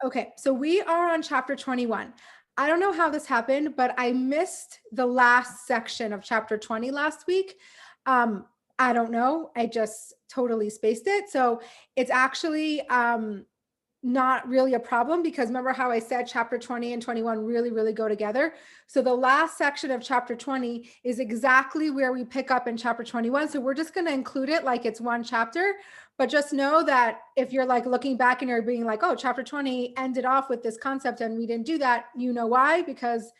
Okay, so we are on chapter 21. I don't know how this happened, but I missed the last section of chapter 20 last week. I don't know. I just totally spaced it. So it's actually not really a problem, because remember how I said chapter 20 and 21 really, really go together. So the last section of chapter 20 is exactly where we pick up in chapter 21. So we're just going to include it like it's one chapter, but just know that if you're like looking back and you're being like, oh, chapter 20 ended off with this concept and we didn't do that, you know why? Because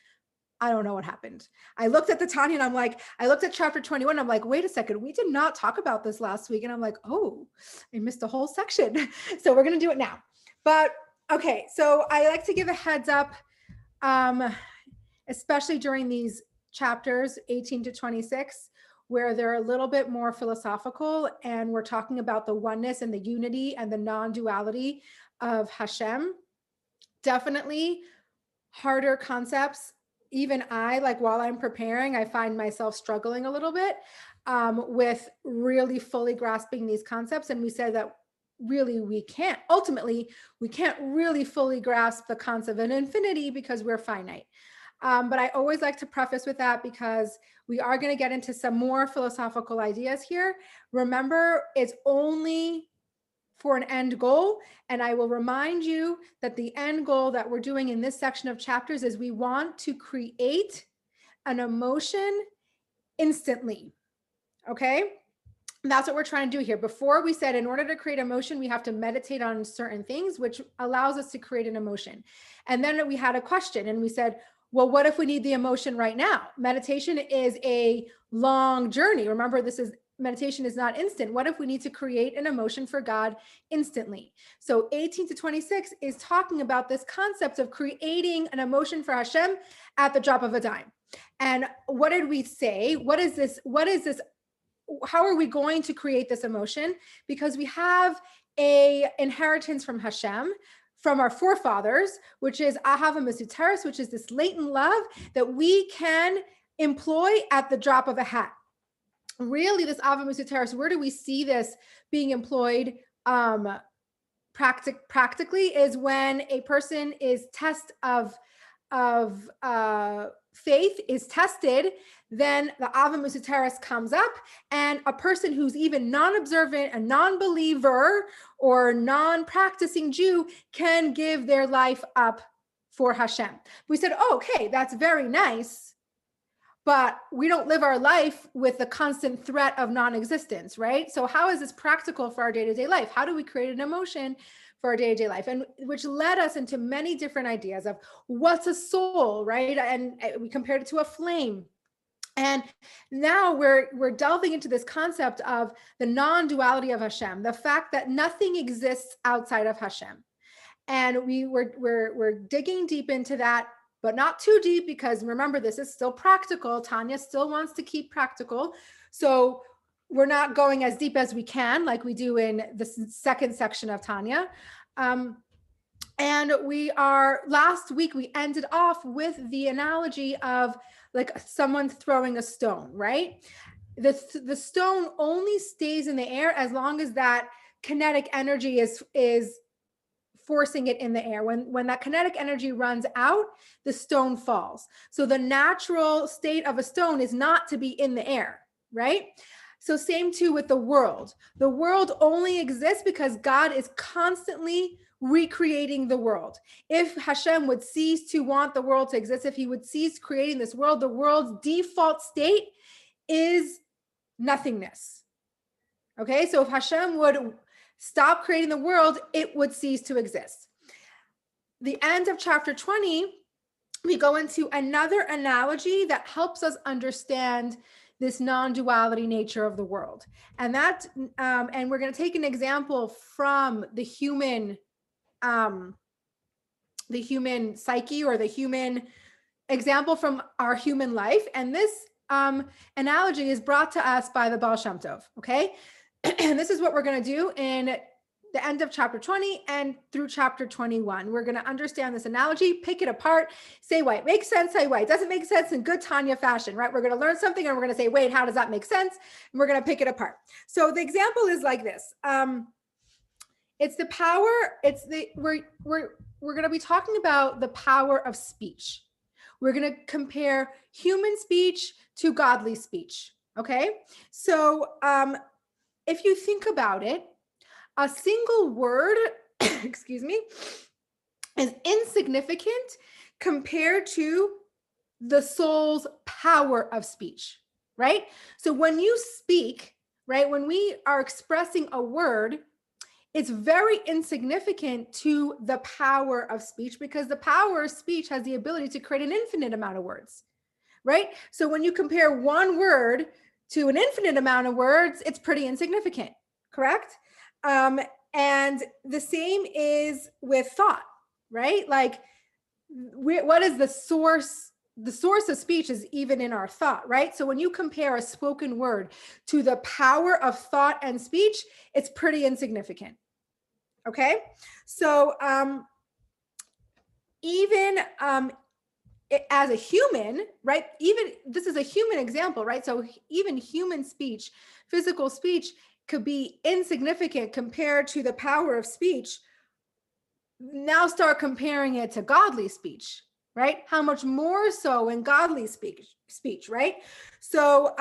I don't know what happened. I looked at the Tanya and I'm like, I looked at chapter 21. I'm like, wait a second, we did not talk about this last week. And I'm like, oh, I missed a whole section. So we're going to do it now. But okay, so I like to give a heads up, especially during these chapters 18 to 26, where they're a little bit more philosophical and we're talking about the oneness and the unity and the non-duality of Hashem. Definitely harder concepts. Even I, like while I'm preparing, I find myself struggling a little bit with really fully grasping these concepts. And we said that really we can't really fully grasp the concept of infinity because we're finite. But I always like to preface with that because we are going to get into some more philosophical ideas here. Remember, it's only for an end goal. And I will remind you that the end goal that we're doing in this section of chapters is we want to create an emotion instantly. Okay? And that's what we're trying to do here. Before we said in order to create emotion, we have to meditate on certain things, which allows us to create an emotion. And then we had a question and we said, well, what if we need the emotion right now? Meditation is a long journey. Remember, meditation is not instant. What if we need to create an emotion for God instantly? So 18 to 26 is talking about this concept of creating an emotion for Hashem at the drop of a dime. And what did we say? What is this? How are we going to create this emotion? Because we have a inheritance from Hashem, from our forefathers, which is Ahava Mesuteres, which is this latent love that we can employ at the drop of a hat. Really, this Ahava Mesuteres, where do we see this being employed practically is when a person is test of faith is tested, then the Ahava Mesuteres comes up, and a person who's even non-observant, a non-believer or non-practicing Jew can give their life up for Hashem. We said, oh, okay, that's very nice, but we don't live our life with the constant threat of non-existence, right? So how is this practical for our day-to-day life? How do we create an emotion for our day-to-day life? And which led us into many different ideas of what's a soul, right? And we compared it to a flame. And now we're delving into this concept of the non-duality of Hashem, the fact that nothing exists outside of Hashem. And we're digging deep into that, but not too deep, because remember, this is still practical. Tanya still wants to keep practical. So we're not going as deep as we can, like we do in the second section of Tanya. And last week, we ended off with the analogy of like someone throwing a stone, right? The stone only stays in the air as long as that kinetic energy is forcing it in the air. When that kinetic energy runs out, the stone falls. So the natural state of a stone is not to be in the air, right? So same too with the world. The world only exists because God is constantly recreating the world. If Hashem would cease to want the world to exist, if he would cease creating this world, the world's default state is nothingness. Okay, so if Hashem would stop creating the world, it would cease to exist. The end of chapter 20, we go into another analogy that helps us understand this non-duality nature of the world. And and we're going to take an example from the human psyche, or the human example from our human life. And this analogy is brought to us by the Baal Shem Tov, okay? And this is what we're going to do in the end of chapter 20 and through chapter 21. We're going to understand this analogy, pick it apart, say why it makes sense, say why it doesn't make sense in good Tanya fashion, right? We're going to learn something and we're going to say, wait, how does that make sense? And we're going to pick it apart. So the example is like this. It's the power. We're going to be talking about the power of speech. We're going to compare human speech to godly speech. Okay. So if you think about it, a single word, excuse me, is insignificant compared to the soul's power of speech, right? So when you speak, right, when we are expressing a word, it's very insignificant to the power of speech, because the power of speech has the ability to create an infinite amount of words, right? So when you compare one word to an infinite amount of words, it's pretty insignificant, correct? And the same is with thought, right? Like, what is the source? The source of speech is even in our thought, right? So when you compare a spoken word to the power of thought and speech, it's pretty insignificant. Okay. So even as a human, right? Even this is a human example, right? So even human speech, physical speech, could be insignificant compared to the power of speech. Now start comparing it to godly speech, right? How much more so in godly speech, right? So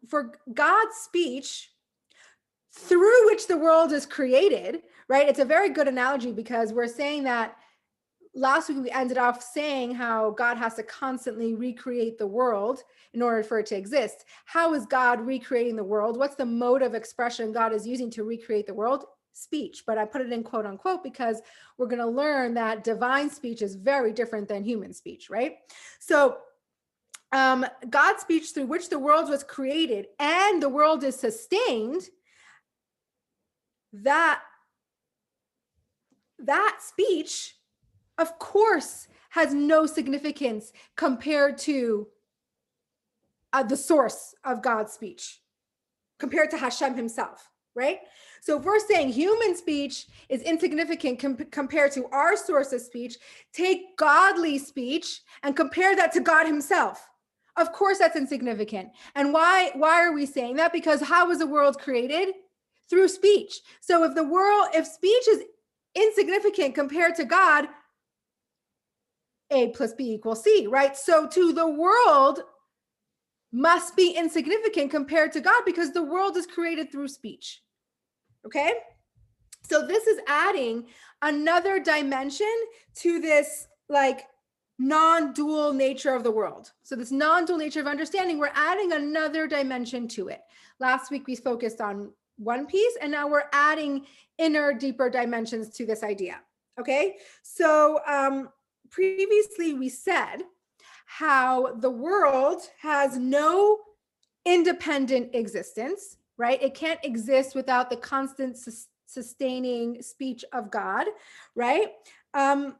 for God's speech, through which the world is created, right? It's a very good analogy, because we're saying that last week we ended off saying how God has to constantly recreate the world in order for it to exist. How is God recreating the world? What's the mode of expression God is using to recreate the world? Speech. But I put it in quote unquote because we're going to learn that divine speech is very different than human speech, right? So God's speech, through which the world was created and the world is sustained, that speech, of course, has no significance compared to the source of God's speech, compared to Hashem himself, right? So if we're saying human speech is insignificant compared to our source of speech, take godly speech and compare that to God himself. Of course, that's insignificant. And why are we saying that? Because how was the world created? Through speech. So if speech is insignificant compared to God, A plus B equals C, right? So to the world must be insignificant compared to God, because the world is created through speech. Okay? So this is adding another dimension to this like non-dual nature of the world. So this non-dual nature of understanding, we're adding another dimension to it. Last week we focused on one piece, and now we're adding inner, deeper dimensions to this idea. Okay? So previously we said how the world has no independent existence, right? It can't exist without the constant sustaining speech of God, right? And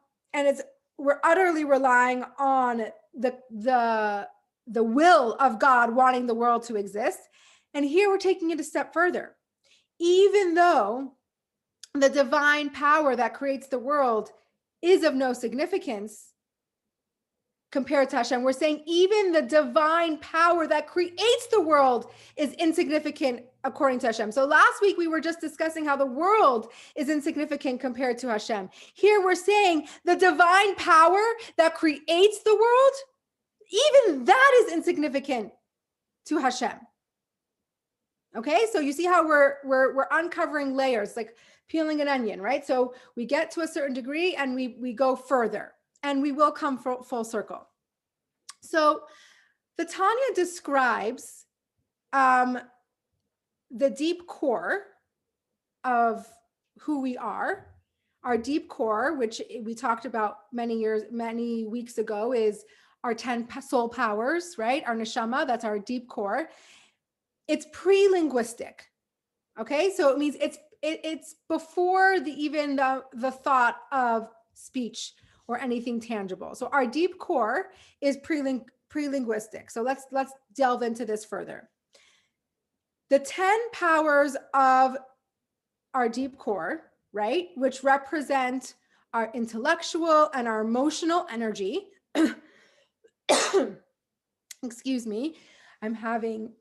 we're utterly relying on the will of God wanting the world to exist. And here we're taking it a step further. Even though the divine power that creates the world is of no significance compared to Hashem, we're saying even the divine power that creates the world is insignificant according to Hashem. So last week we were just discussing how the world is insignificant compared to Hashem. Here we're saying the divine power that creates the world, even that is insignificant to Hashem. Okay, so you see how we're uncovering layers, like peeling an onion, right? So we get to a certain degree and we go further, and we will come full circle. So the Tanya describes the deep core of who we are. Our deep core, which we talked about many weeks ago, is our 10 soul powers, right? Our neshama, that's our deep core. It's pre-linguistic. Okay, so it means it's before even the thought of speech or anything tangible. So our deep core is pre-linguistic. So let's delve into this further. The 10 powers of our deep core, right, which represent our intellectual and our emotional energy. Excuse me, I'm having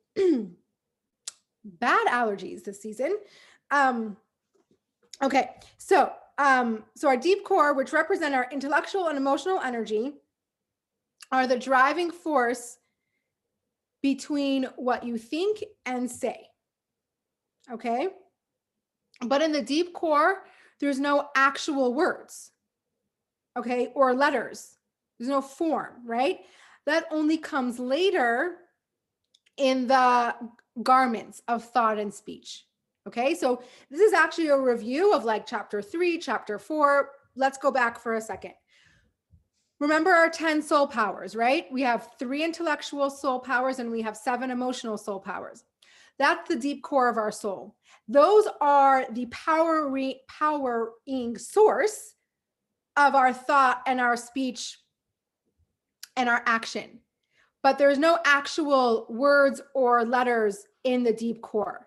bad allergies this season. Okay, so our deep core, which represent our intellectual and emotional energy, are the driving force between what you think and say. Okay, but in the deep core, there's no actual words, okay, or letters. There's no form, right? That only comes later in the garments of thought and speech. Okay, so this is actually a review of like chapter 3, chapter 4. Let's go back for a second. Remember our 10 soul powers, right? We have 3 intellectual soul powers and we have 7 emotional soul powers. That's the deep core of our soul. Those are the powering source of our thought and our speech and our action. But there's no actual words or letters in the deep core.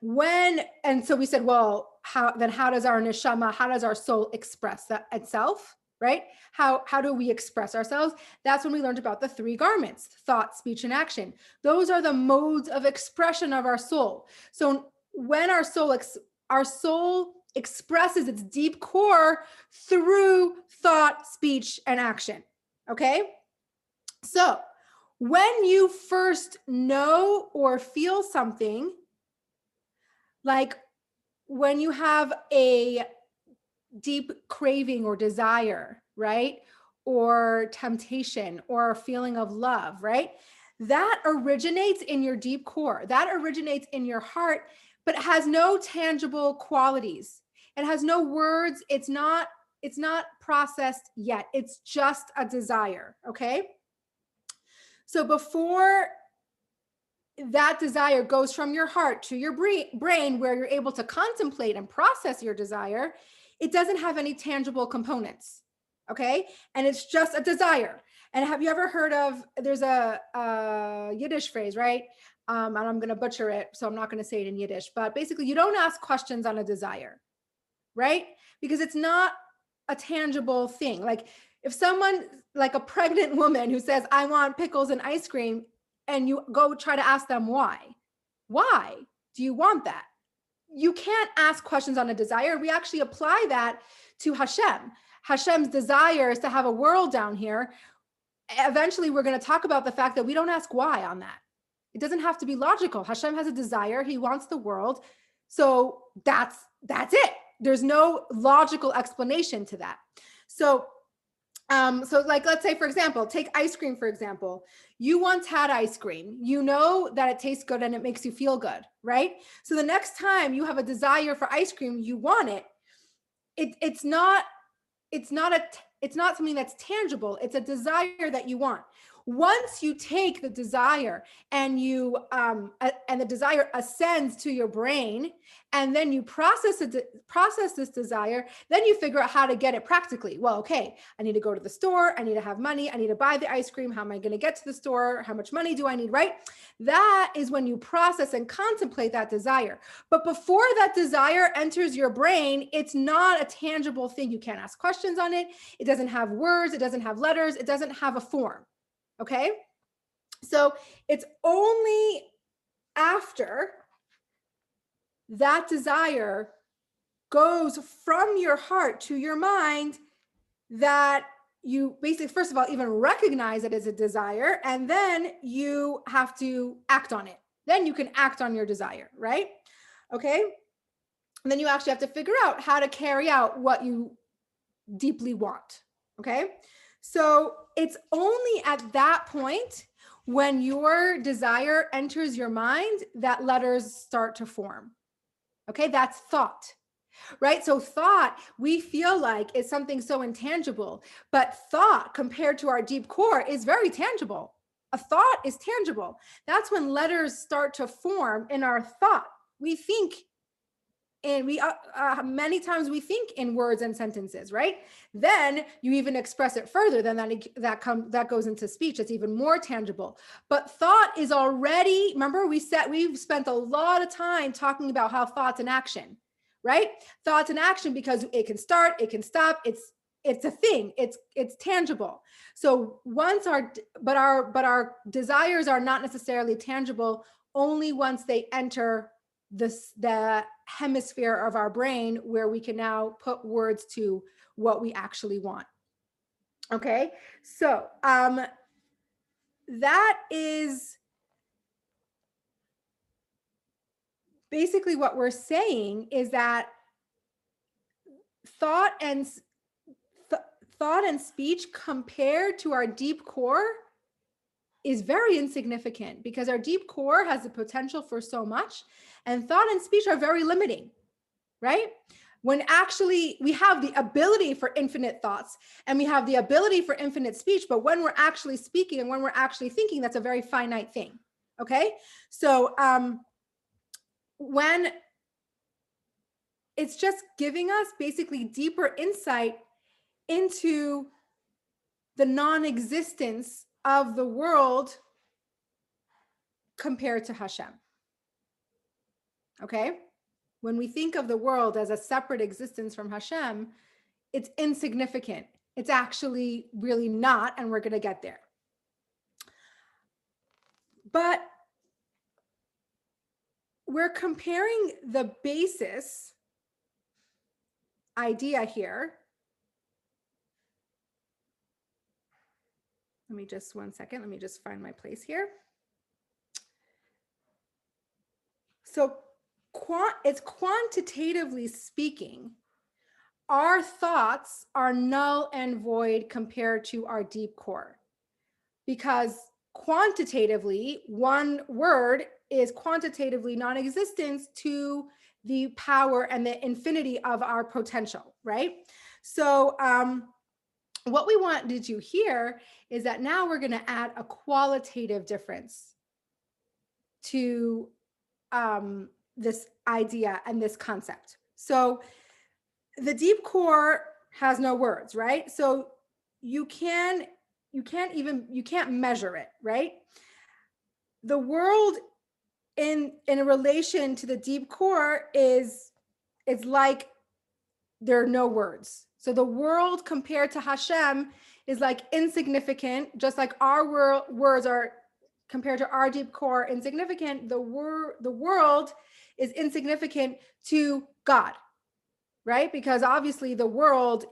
And so we said, well, how does our neshama, how does our soul express that itself, right? How do we express ourselves? That's when we learned about the 3 garments: thought, speech, and action. Those are the modes of expression of our soul. So when our soul expresses its deep core through thought, speech, and action. Okay? So when you first know or feel something, like when you have a deep craving or desire, right? Or temptation or a feeling of love, right? That originates in your deep core. That originates in your heart, but it has no tangible qualities. It has no words. It's not processed yet. It's just a desire, okay? So before that desire goes from your heart to your brain, where you're able to contemplate and process your desire, it doesn't have any tangible components. Okay. And it's just a desire. And have you ever heard of, there's a Yiddish phrase, right? And I'm going to butcher it, so I'm not going to say it in Yiddish, but basically you don't ask questions on a desire, right? Because it's not a tangible thing. Like if someone, like a pregnant woman who says, I want pickles and ice cream, and you go try to ask them why do you want that? You can't ask questions on a desire. We actually apply that to Hashem's desire is to have a world down here. Eventually we're going to talk about the fact that we don't ask why on that. It doesn't have to be logical. Hashem has a desire. He wants the world. So that's it. There's no logical explanation to that. So like, let's say, for example, take ice cream, for example. You once had ice cream. You know that it tastes good and it makes you feel good, right? So the next time you have a desire for ice cream, you want it. It's not something that's tangible. It's a desire that you want. Once you take the desire and and the desire ascends to your brain, and then you process this desire, then you figure out how to get it practically. Well, okay, I need to go to the store. I need to have money. I need to buy the ice cream. How am I going to get to the store? How much money do I need, right? That is when you process and contemplate that desire. But before that desire enters your brain, it's not a tangible thing. You can't ask questions on it. It doesn't have words. It doesn't have letters. It doesn't have a form. Okay? So it's only after that desire goes from your heart to your mind that you basically, first of all, even recognize it as a desire, and then you have to act on it. Then you can act on your desire, right? Okay? And then you actually have to figure out how to carry out what you deeply want. Okay? So it's only at that point when your desire enters your mind that letters start to form. Okay, that's thought, right? So thought, we feel like is something so intangible, but thought compared to our deep core is very tangible. A thought is tangible. That's when letters start to form in our thought. We think, and we many times we think in words and sentences, right? Then you even express it further. Then that goes into speech. It's even more tangible. But thought is already. Remember, we've spent a lot of time talking about how thoughts and action, right? Thoughts and action, because it can start, it can stop. It's a thing. It's tangible. So once our desires are not necessarily tangible only once they enter the hemisphere of our brain where we can now put words to what we actually want. Okay, so that is basically what we're saying, is that thought and speech compared to our deep core is very insignificant, because our deep core has the potential for so much, and thought and speech are very limiting, right? When actually we have the ability for infinite thoughts and we have the ability for infinite speech, but when we're actually speaking and when we're actually thinking, that's a very finite thing. Okay, so when it's just giving us basically deeper insight into the non-existence of the world compared to Hashem. Okay, when we think of the world as a separate existence from Hashem, it's insignificant. It's actually really not, and we're going to get there. But we're comparing the basis idea here. Let me just 1 second. Let me just find my place here. So it's quantitatively speaking, our thoughts are null and void compared to our deep core, because quantitatively, one word is quantitatively non-existent to the power and the infinity of our potential, right? So what we want to do here is that now we're going to add a qualitative difference to this idea and this concept. So the deep core has no words, right? So you can't measure it, right? The world in a relation to the deep core is like there are no words. So the world compared to Hashem is like insignificant, just like our words are compared to our deep core insignificant. The world is insignificant to God, right? Because obviously the world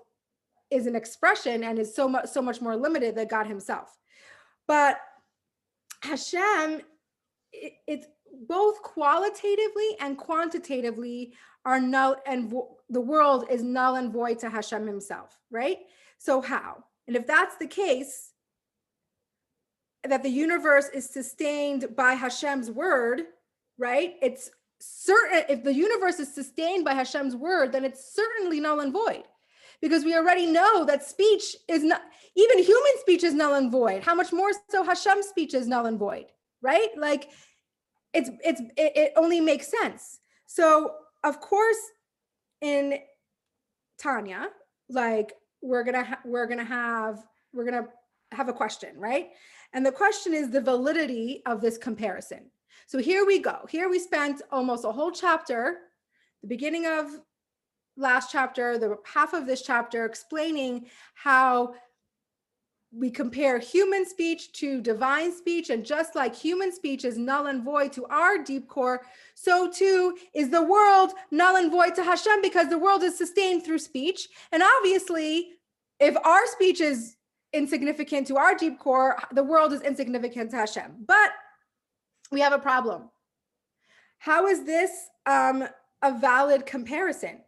is an expression and is so much more limited than God himself. But Hashem, it's both qualitatively and quantitatively are null, and the world is null and void to Hashem himself, right? So how? And if that's the case, that the universe is sustained by Hashem's word, right? It's certain, if the universe is sustained by Hashem's word, then it's certainly null and void, because we already know that speech is not, even human speech is null and void. How much more so Hashem's speech is null and void, right? Like it only makes sense. So of course, in Tanya, like we're gonna have a question, right? And the question is the validity of this comparison. So here we go. Here we spent almost a whole chapter, the beginning of last chapter, the half of this chapter, explaining how we compare human speech to divine speech. And just like human speech is null and void to our deep core, so too is the world null and void to Hashem, because the world is sustained through speech. And obviously, if our speech is insignificant to our deep core, the world is insignificant to Hashem. But we have a problem. How is this a valid comparison?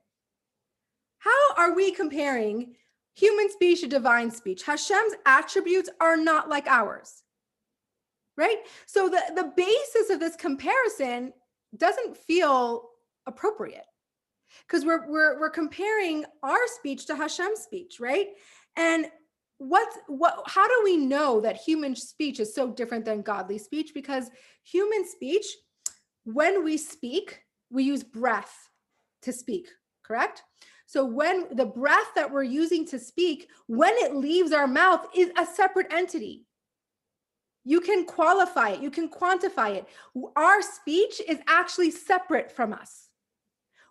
How are we comparing human speech to divine speech? Hashem's attributes are not like ours, right? So the basis of this comparison doesn't feel appropriate, because we're comparing our speech to Hashem's speech, right? And how do we know that human speech is so different than godly speech? Because human speech, when we speak, we use breath to speak, correct? So when the breath that we're using to speak, when it leaves our mouth, is a separate entity. You can qualify it, you can quantify it. Our speech is actually separate from us.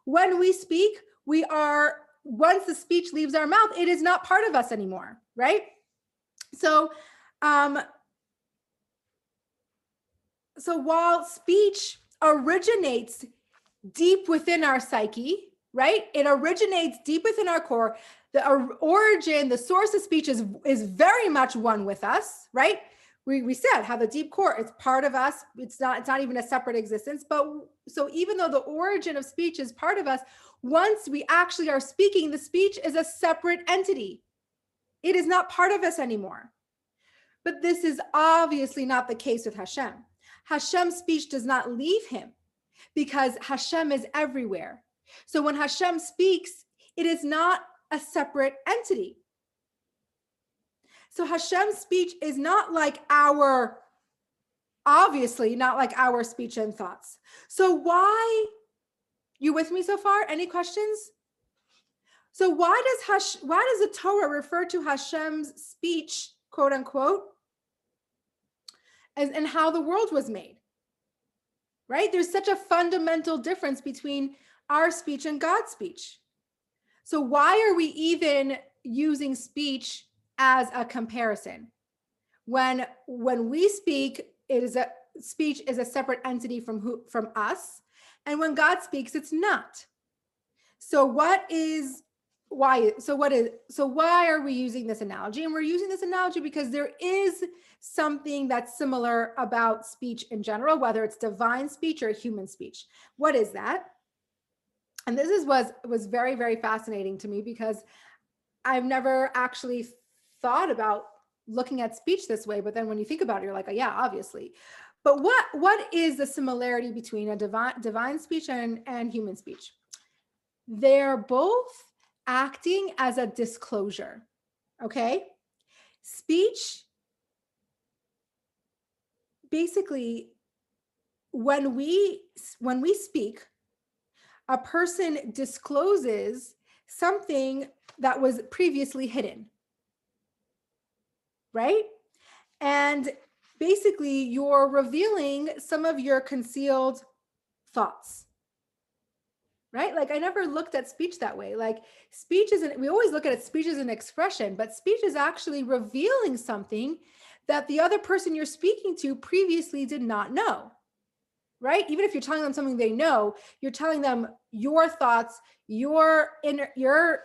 When we speak, once the speech leaves our mouth, it is not part of us anymore, right? So while speech originates deep within our psyche, right? It originates deep within our core. The origin, the source of speech is very much one with us, right? We said how the deep core, it's part of us. It's not even a separate existence. But so even though the origin of speech is part of us, once we actually are speaking, the speech is a separate entity. It is not part of us anymore. But this is obviously not the case with Hashem. Hashem's speech does not leave him because Hashem is everywhere. So when Hashem speaks, it is not a separate entity. So Hashem's speech is not like obviously not like our speech and thoughts. So why, you with me so far? Any questions? So why does the Torah refer to Hashem's speech, quote unquote, and how the world was made? Right? There's such a fundamental difference between our speech and God's speech. So why are we even using speech as a comparison? When we speak, speech is a separate entity from us, and when God speaks, it's not. So why are we using this analogy? And we're using this analogy because there is something that's similar about speech in general, whether it's divine speech or human speech. What is that? And this was very, very fascinating to me because I've never actually thought about looking at speech this way. But then when you think about it, you're like, oh, yeah, obviously. But what is the similarity between a divine speech and human speech? They're both acting as a disclosure. Okay? Speech, basically, when we speak, a person discloses something that was previously hidden, right? And basically, you're revealing some of your concealed thoughts, right? Like I never looked at speech that way. Like speech isn't, we always look at it, speech as an expression, but speech is actually revealing something that the other person you're speaking to previously did not know, right? Even if you're telling them something they know, you're telling them your thoughts, your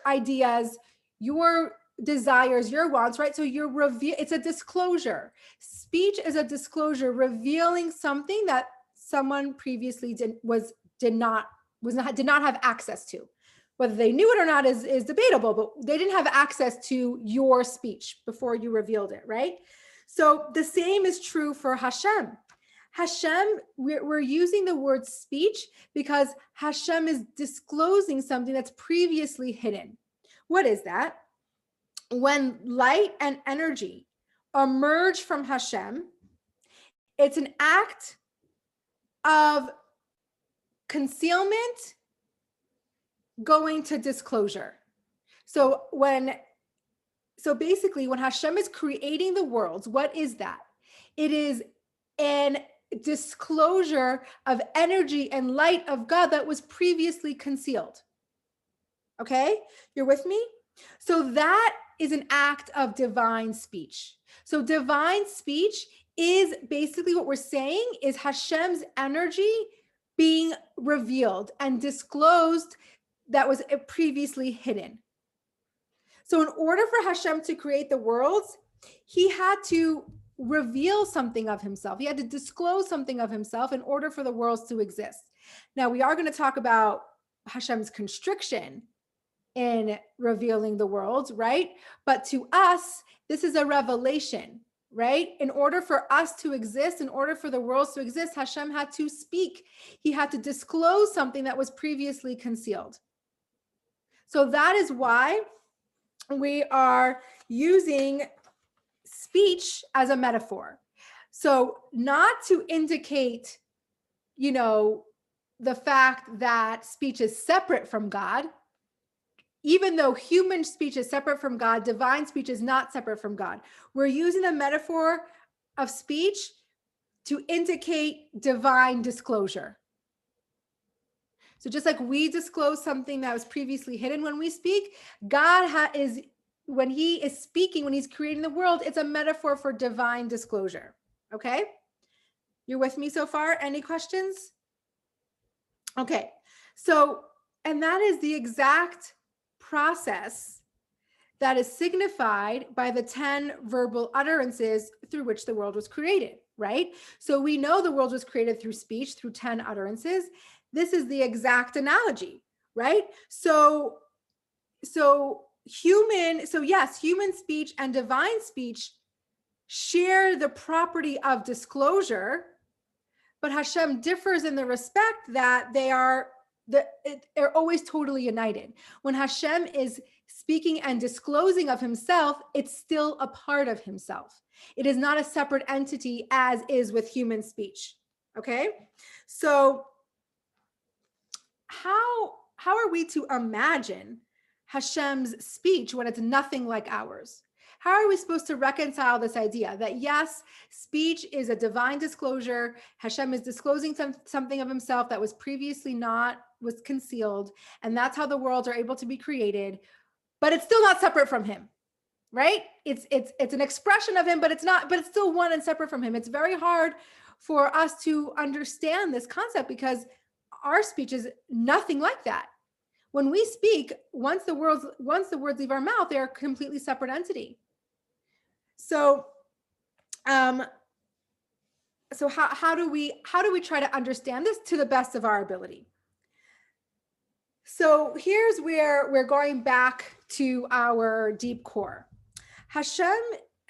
ideas, your desires, your wants, right? So it's a disclosure. Speech is a disclosure revealing something that someone previously did not have access to. Whether they knew it or not is debatable, but they didn't have access to your speech before you revealed it, right? So the same is true for Hashem. Hashem, we're using the word speech because Hashem is disclosing something that's previously hidden. What is that? When light and energy emerge from Hashem, it's an act of concealment going to disclosure. So basically when Hashem is creating the worlds, what is that? It is an disclosure of energy and light of God that was previously concealed. Okay, you're with me? So that is an act of divine speech. So divine speech is basically what we're saying is Hashem's energy being revealed and disclosed that was previously hidden. So in order for Hashem to create the worlds, he had to reveal something of himself. He had to disclose something of himself in order for the worlds to exist. Now we are going to talk about Hashem's constriction in revealing the worlds, right? But to us, this is a revelation, right? In order for us to exist, in order for the worlds to exist, Hashem had to speak. He had to disclose something that was previously concealed. So that is why we are using speech as a metaphor. So not to indicate, the fact that speech is separate from God. Even though human speech is separate from God, divine speech is not separate from God. We're using the metaphor of speech to indicate divine disclosure. So just like we disclose something that was previously hidden when we speak, God when he is speaking, when he's creating the world, it's a metaphor for divine disclosure. Okay? You're with me so far? Any questions? Okay. So, and that is the exact process that is signified by the 10 verbal utterances through which the world was created, right? So we know the world was created through speech, through 10 utterances. This is the exact analogy, right? So yes, human speech and divine speech share the property of disclosure, but Hashem differs in the respect that they're always totally united. When Hashem is speaking and disclosing of himself, it's still a part of himself. It is not a separate entity as is with human speech. Okay? So how are we to imagine Hashem's speech when it's nothing like ours? How are we supposed to reconcile this idea that yes, speech is a divine disclosure, Hashem is disclosing something of himself that was previously was concealed, and that's how the worlds are able to be created, but it's still not separate from him, right? It's an expression of him, but it's still one and separate from him. It's very hard for us to understand this concept because our speech is nothing like that. When we speak, once the words leave our mouth, they're a completely separate entity. So, how do we try to understand this to the best of our ability? So here's where we're going back to our deep core. Hashem,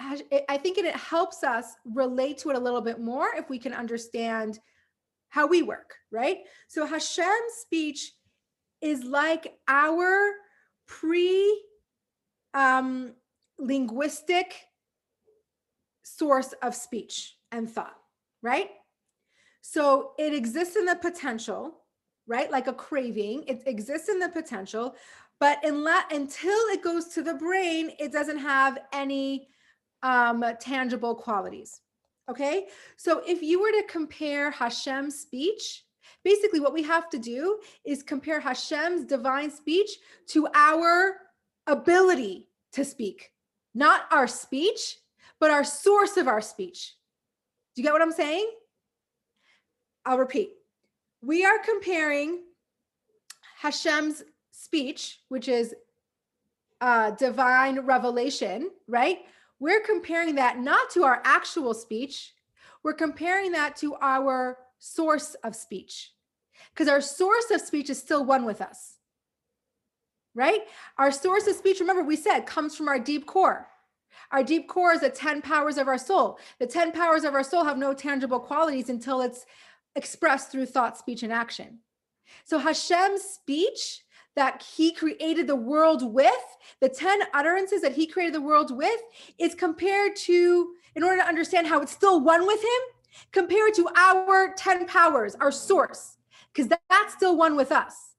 I think it helps us relate to it a little bit more if we can understand how we work, right? So Hashem's speech is like our linguistic source of speech and thought, right? So it exists in the potential, right? Like a craving, it exists in the potential, but until it goes to the brain, it doesn't have any tangible qualities. Okay. So if you were to compare Hashem's speech, basically what we have to do is compare Hashem's divine speech to our ability to speak, not our speech, but our source of our speech. Do you get what I'm saying? I'll repeat. We are comparing Hashem's speech, which is divine revelation, right? We're comparing that not to our actual speech. We're comparing that to our source of speech, because our source of speech is still one with us, right? Our source of speech, remember we said, comes from our deep core. Our deep core is the 10 powers of our soul. The 10 powers of our soul have no tangible qualities until it's expressed through thought, speech, and action. So Hashem's speech that he created the world with, the 10 utterances that he created the world with, is compared to, in order to understand how it's still one with him, compared to our 10 powers, our source, because that's still one with us.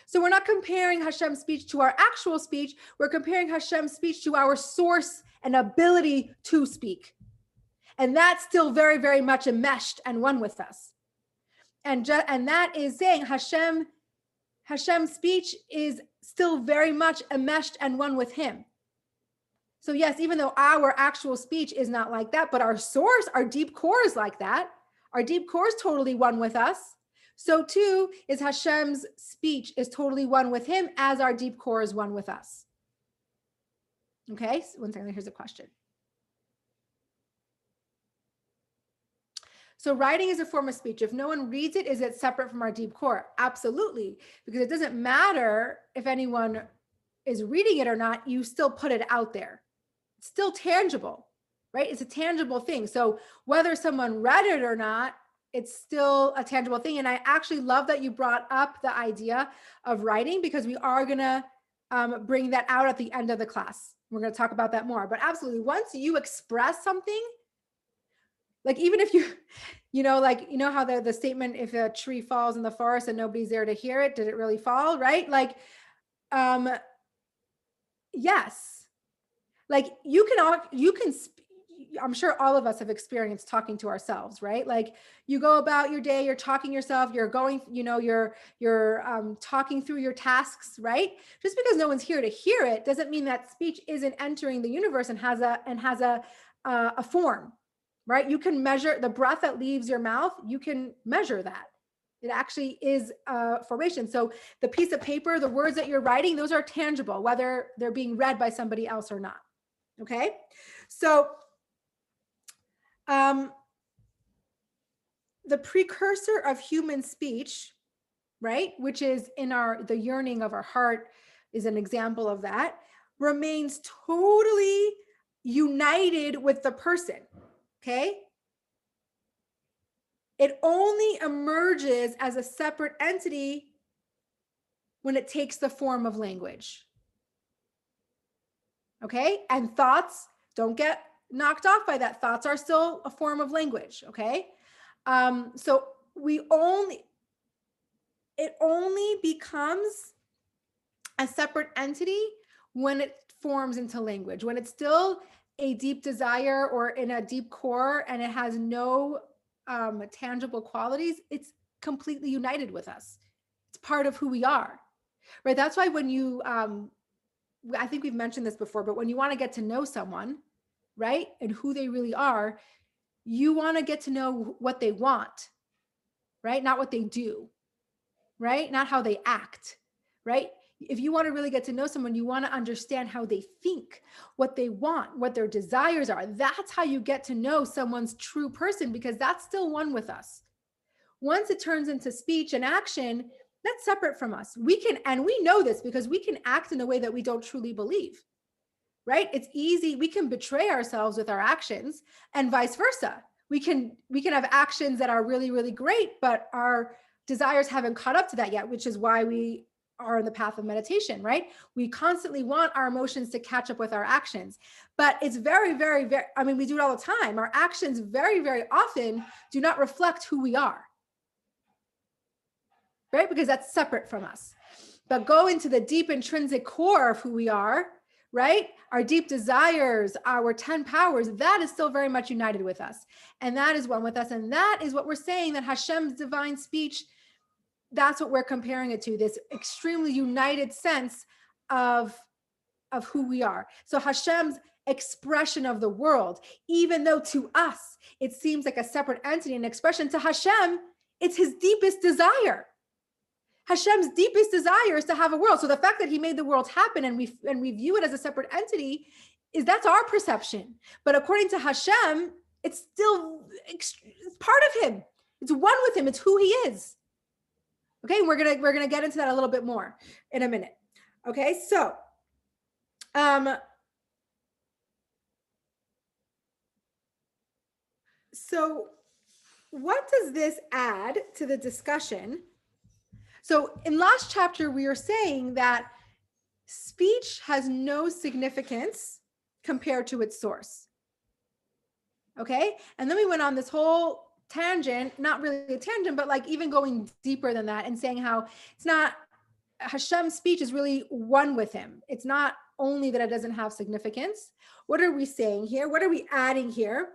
So we're not comparing Hashem's speech to our actual speech. We're comparing Hashem's speech to our source and ability to speak. And that's still very, very much enmeshed and one with us. And that is saying Hashem's speech is still very much enmeshed and one with him. So yes, even though our actual speech is not like that, but our source, our deep core is like that. Our deep core is totally one with us. So too is Hashem's speech is totally one with him as our deep core is one with us. Okay, so one second, here's a question. So writing is a form of speech. If no one reads it, is it separate from our deep core? Absolutely, because it doesn't matter if anyone is reading it or not, you still put it out there. It's still tangible, right? It's a tangible thing. So whether someone read it or not, it's still a tangible thing. And I actually love that you brought up the idea of writing, because we are going to bring that out at the end of the class. We're going to talk about that more. But absolutely, once you express something, like even if how the statement, if a tree falls in the forest and nobody's there to hear it, did it really fall, right? Like, yes, like you can, I'm sure all of us have experienced talking to ourselves, right? Like you go about your day, you're talking yourself, you're going, you're talking through your tasks, right? Just because no one's here to hear it doesn't mean that speech isn't entering the universe and has a form, right? You can measure the breath that leaves your mouth. You can measure that. It actually is a formation. So the piece of paper, the words that you're writing, those are tangible, whether they're being read by somebody else or not. Okay. So, the precursor of human speech, right, which is in the yearning of our heart, is an example of that, remains totally united with the person. Okay. It only emerges as a separate entity when it takes the form of language. Okay. And thoughts, don't get knocked off by that. Thoughts are still a form of language. Okay. So it only becomes a separate entity when it forms into language, when it's still a deep desire or in a deep core and it has no tangible qualities. It's completely united with us. It's part of who we are, right? That's why when you, I think we've mentioned this before, but when you want to get to know someone, right, and who they really are, you want to get to know what they want, right? Not what they do, right? Not how they act, right? If you want to really get to know someone, you want to understand how they think, what they want, what their desires are. That's how you get to know someone's true person, because that's still one with us. Once it turns into speech and action, that's separate from us. And we know this because we can act in a way that we don't truly believe, right? It's easy. We can betray ourselves with our actions and vice versa. We can have actions that are really, really great, but our desires haven't caught up to that yet, which is why we are on the path of meditation, right? We constantly want our emotions to catch up with our actions, but it's very, very, very, I mean, we do it all the time. Our actions very, very often do not reflect who we are, right? Because that's separate from us. But go into the deep intrinsic core of who we are, right? Our deep desires, our 10 powers, that is still very much united with us. And that is one with us. And that is what we're saying, that Hashem's divine speech, that's what we're comparing it to, this extremely united sense of who we are. So Hashem's expression of the world, even though to us, it seems like a separate entity and expression, to Hashem, it's his deepest desire. Hashem's deepest desire is to have a world. So the fact that he made the world happen and we view it as a separate entity, that's our perception. But according to Hashem, it's still it's part of him. It's one with him. It's who he is. Okay, we're gonna get into that a little bit more in a minute. Okay, so what does this add to the discussion? So in last chapter, we were saying that speech has no significance compared to its source. Okay, and then we went on this whole tangent, not really a tangent, but like even going deeper than that and saying how it's not, Hashem's speech is really one with him. It's not only that it doesn't have significance. What are we saying here? What are we adding here?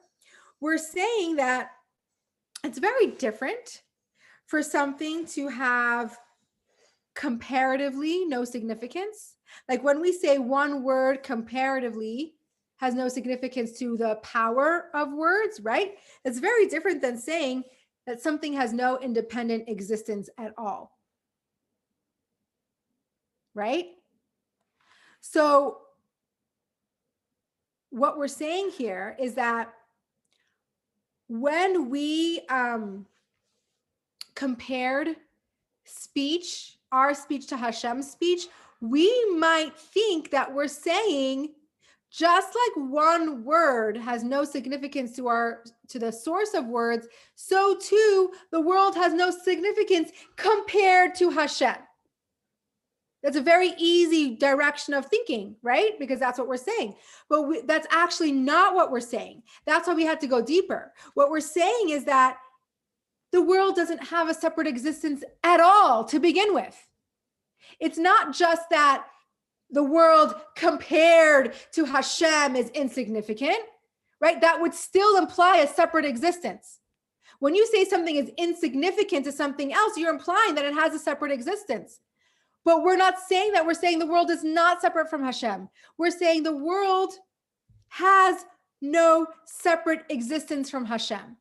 We're saying that it's very different for something to have comparatively no significance. Like when we say one word comparatively has no significance to the power of words, right? It's very different than saying that something has no independent existence at all, right? So what we're saying here is that when we compared speech, our speech to Hashem's speech, we might think that we're saying, just like one word has no significance to the source of words, so too the world has no significance compared to Hashem. That's a very easy direction of thinking, right? Because that's what we're saying. But that's actually not what we're saying. That's why we had to go deeper. What we're saying is that the world doesn't have a separate existence at all to begin with. It's not just that the world compared to Hashem is insignificant, right? That would still imply a separate existence. When you say something is insignificant to something else, you're implying that it has a separate existence. But we're not saying that. We're saying the world is not separate from Hashem. We're saying the world has no separate existence from Hashem.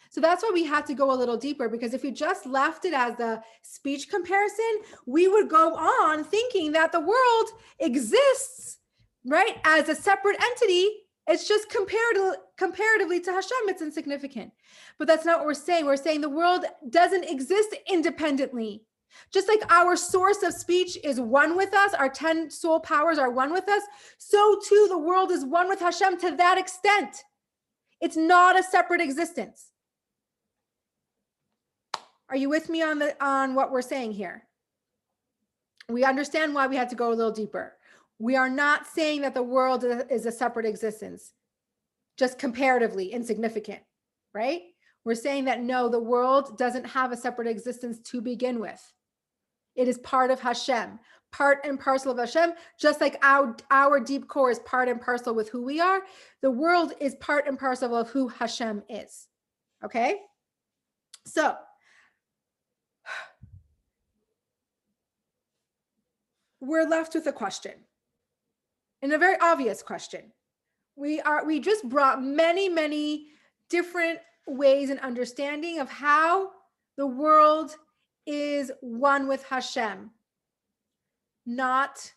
So that's why we have to go a little deeper, because if we just left it as a speech comparison, we would go on thinking that the world exists, right, as a separate entity. It's just comparatively to Hashem, it's insignificant. But that's not what we're saying. We're saying the world doesn't exist independently. Just like our source of speech is one with us, our 10 soul powers are one with us, so too the world is one with Hashem to that extent. It's not a separate existence. Are you with me on what we're saying here? We understand why we had to go a little deeper. We are not saying that the world is a separate existence, just comparatively insignificant, right? We're saying that no, the world doesn't have a separate existence to begin with. It is part of Hashem, part and parcel of Hashem, just like our deep core is part and parcel with who we are. The world is part and parcel of who Hashem is, okay? So, we're left with a question, and a very obvious question. We just brought many different ways and understanding of how the world is one with Hashem, not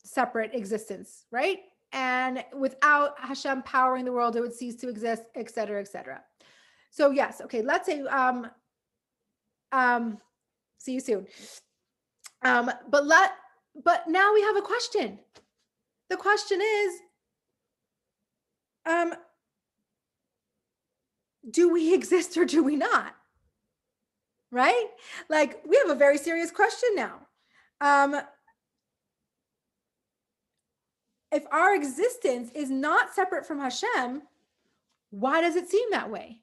separate existence, right? And without Hashem powering the world, it would cease to exist, et cetera, et cetera. So yes, okay, let's say, see you soon. But now we have a question. The question is, do we exist or do we not? Right? Like, we have a very serious question now. If our existence is not separate from Hashem, why does it seem that way?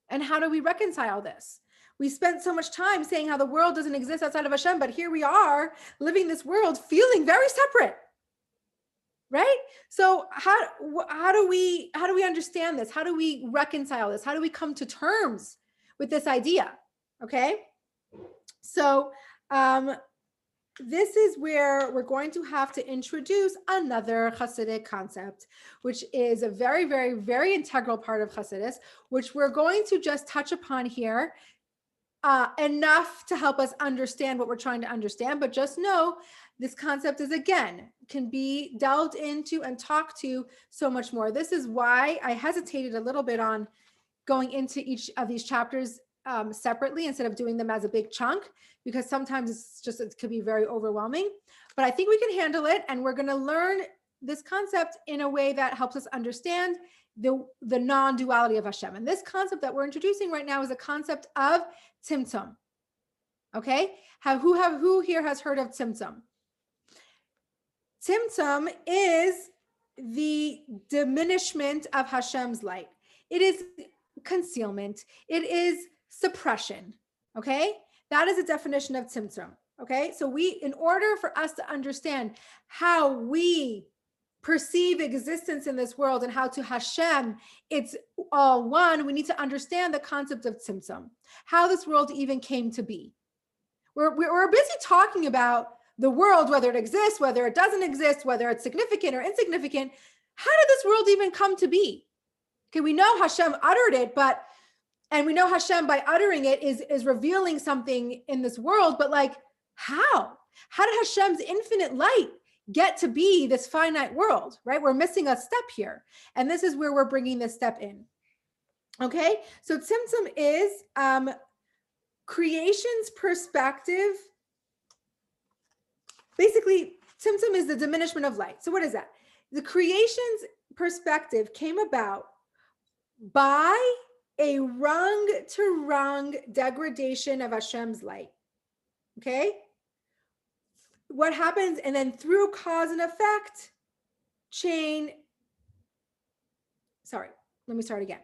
And how do we reconcile this? We spent so much time saying how the world doesn't exist outside of Hashem, but here we are living this world feeling very separate, right? So how do we understand this? How do we reconcile this? How do we come to terms with this idea? Okay, so this is where we're going to have to introduce another Hasidic concept, which is a very integral part of Hasidus, which we're going to just touch upon here. Enough to help us understand what we're trying to understand, but just know this concept is, again, can be delved into and talked to so much more. This is why I hesitated a little bit on going into each of these chapters separately instead of doing them as a big chunk, because sometimes it could be very overwhelming, but I think we can handle it. And we're going to learn this concept in a way that helps us understand the non-duality of Hashem. And this concept that we're introducing right now is a concept of Tzimtzum. Okay, who here has heard of Tzimtzum? Tzimtzum is the diminishment of Hashem's light. It is concealment. It is suppression. Okay, that is a definition of Tzimtzum. Okay, so in order for us to understand how we perceive existence in this world and how to Hashem it's all one, we need to understand the concept of Tzimtzum, how this world even came to be. We're busy talking about the world, whether it exists, whether it doesn't exist, whether it's significant or insignificant. How did this world even come to be? Okay, we know Hashem uttered it, and we know Hashem by uttering it is revealing something in this world, but like, how? How did Hashem's infinite light get to be this finite world, right? We're missing a step here. And this is where we're bringing this step in. Okay, so Tzimtzum is creation's perspective. Basically, Tzimtzum is the diminishment of light. So what is that? The creation's perspective came about by a rung-to-rung degradation of Hashem's light. Okay? What happens, and then through cause and effect chain. Sorry, let me start again.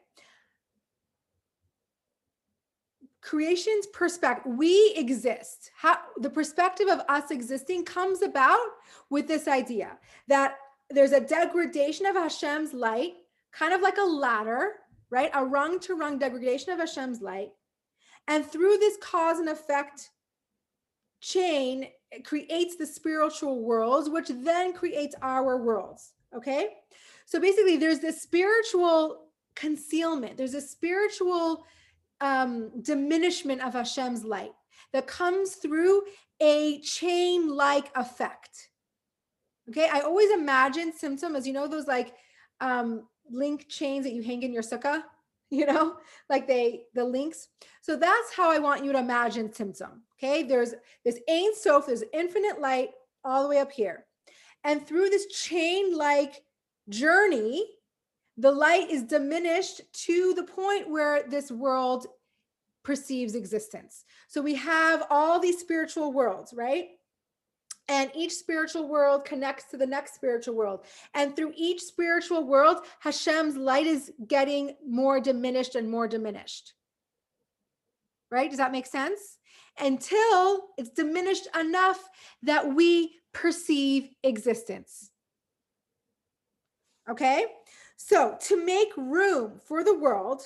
Creation's perspective, we exist. How the perspective of us existing comes about with this idea that there's a degradation of Hashem's light, kind of like a ladder, right? A rung-to-rung degradation of Hashem's light. And through this cause and effect chain creates the spiritual worlds, which then creates our worlds. Okay. So basically, there's this spiritual concealment, there's a spiritual diminishment of Hashem's light that comes through a chain like effect. Okay. I always imagine Tzimtzum as, those like link chains that you hang in your sukkah, like the links. So that's how I want you to imagine Tzimtzum. Okay. There's this Ein Sof, there's infinite light all the way up here. And through this chain like journey, the light is diminished to the point where this world perceives existence. So we have all these spiritual worlds, right? And each spiritual world connects to the next spiritual world. And through each spiritual world, Hashem's light is getting more diminished and more diminished. Right? Does that make sense? Until it's diminished enough that we perceive existence. Okay? So to make room for the world,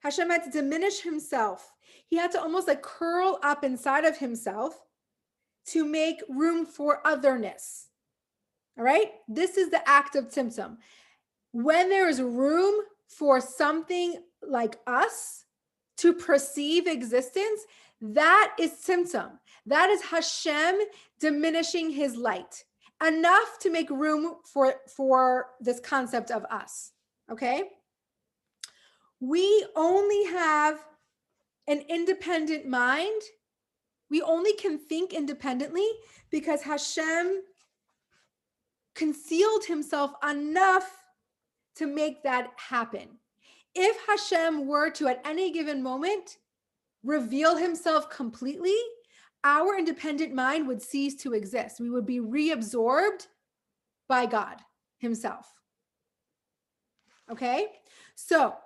Hashem had to diminish himself. He had to almost like curl up inside of himself to make room for otherness. All right? This is the act of Tzimtzum. When there is room for something like us to perceive existence, that is Tzimtzum. That is Hashem diminishing his light enough to make room for this concept of us. Okay? We only have an independent mind. We only can think independently because Hashem concealed himself enough to make that happen. If Hashem were to, at any given moment, reveal himself completely, our independent mind would cease to exist. We would be reabsorbed by God himself. Okay? So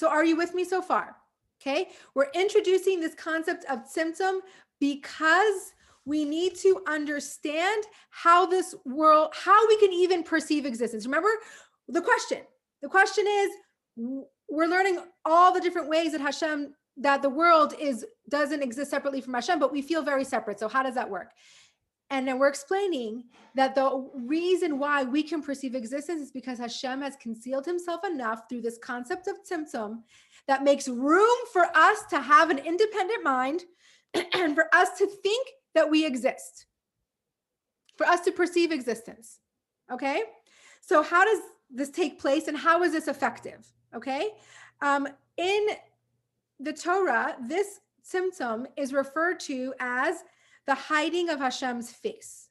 are you with me so far? Okay? We're introducing this concept of Tzimtzum because we need to understand how we can even perceive existence. Remember the question. The question is, we're learning all the different ways that the world doesn't exist separately from Hashem, but we feel very separate. So how does that work? And then we're explaining that the reason why we can perceive existence is because Hashem has concealed himself enough through this concept of Tzimtzum that makes room for us to have an independent mind and for us to think that we exist, for us to perceive existence. Okay? So how does this take place and how is this effective? Okay? In the Torah, this Tzimtzum is referred to as the hiding of Hashem's face.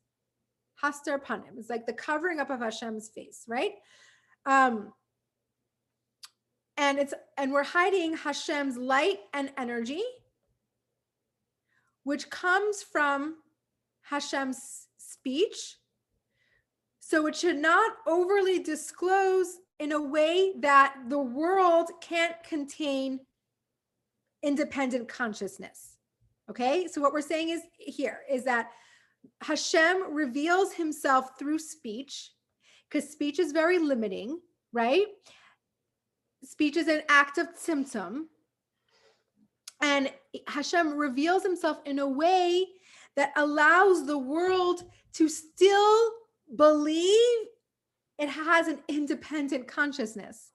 Hastar panim. It's like the covering up of Hashem's face, right? And we're hiding Hashem's light and energy, which comes from Hashem's speech. So it should not overly disclose in a way that the world can't contain independent consciousness. Okay, so what we're saying is that Hashem reveals himself through speech, because speech is very limiting, right? Speech is an act of Tzimtzum. And Hashem reveals himself in a way that allows the world to still believe it has an independent consciousness.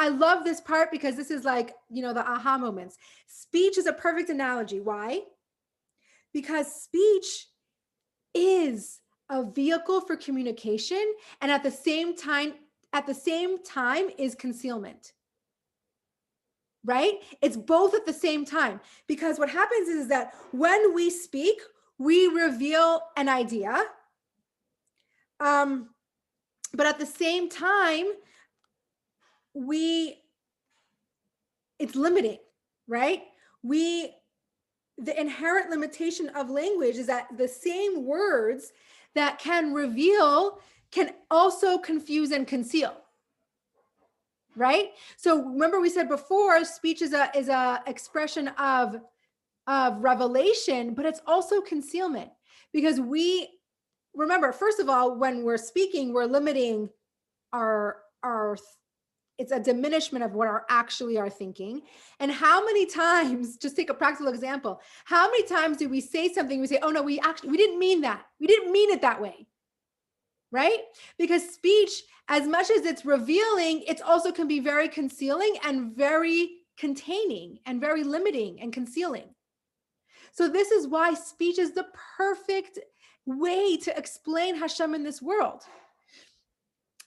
I love this part because this is like, the aha moments. Speech is a perfect analogy. Why? Because speech is a vehicle for communication and at the same time is concealment. Right? It's both at the same time, because what happens is that when we speak, we reveal an idea. But at the same time, it's limiting, right? The inherent limitation of language is that the same words that can reveal can also confuse and conceal. Right? So remember we said before, speech is a expression of revelation, but it's also concealment, because remember, first of all, when we're speaking, we're limiting our it's a diminishment of what our thinking. And how many times, just take a practical example, how many times do we say something, we say, oh no, we didn't mean that. We didn't mean it that way, right? Because speech, as much as it's revealing, it also can be very concealing and very containing and very limiting and concealing. So this is why speech is the perfect way to explain Hashem in this world.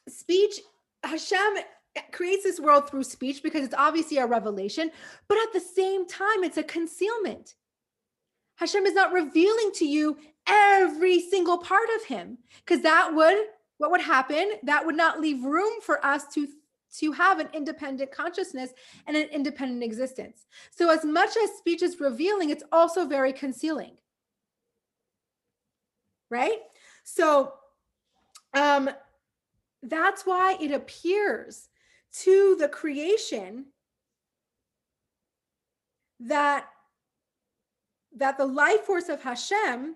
Speech, Hashem creates this world through speech because it's obviously a revelation, but at the same time, it's a concealment. Hashem is not revealing to you every single part of him, because what would happen? That would not leave room for us to have an independent consciousness and an independent existence. So as much as speech is revealing, it's also very concealing, right? So that's why it appears to the creation that the life force of Hashem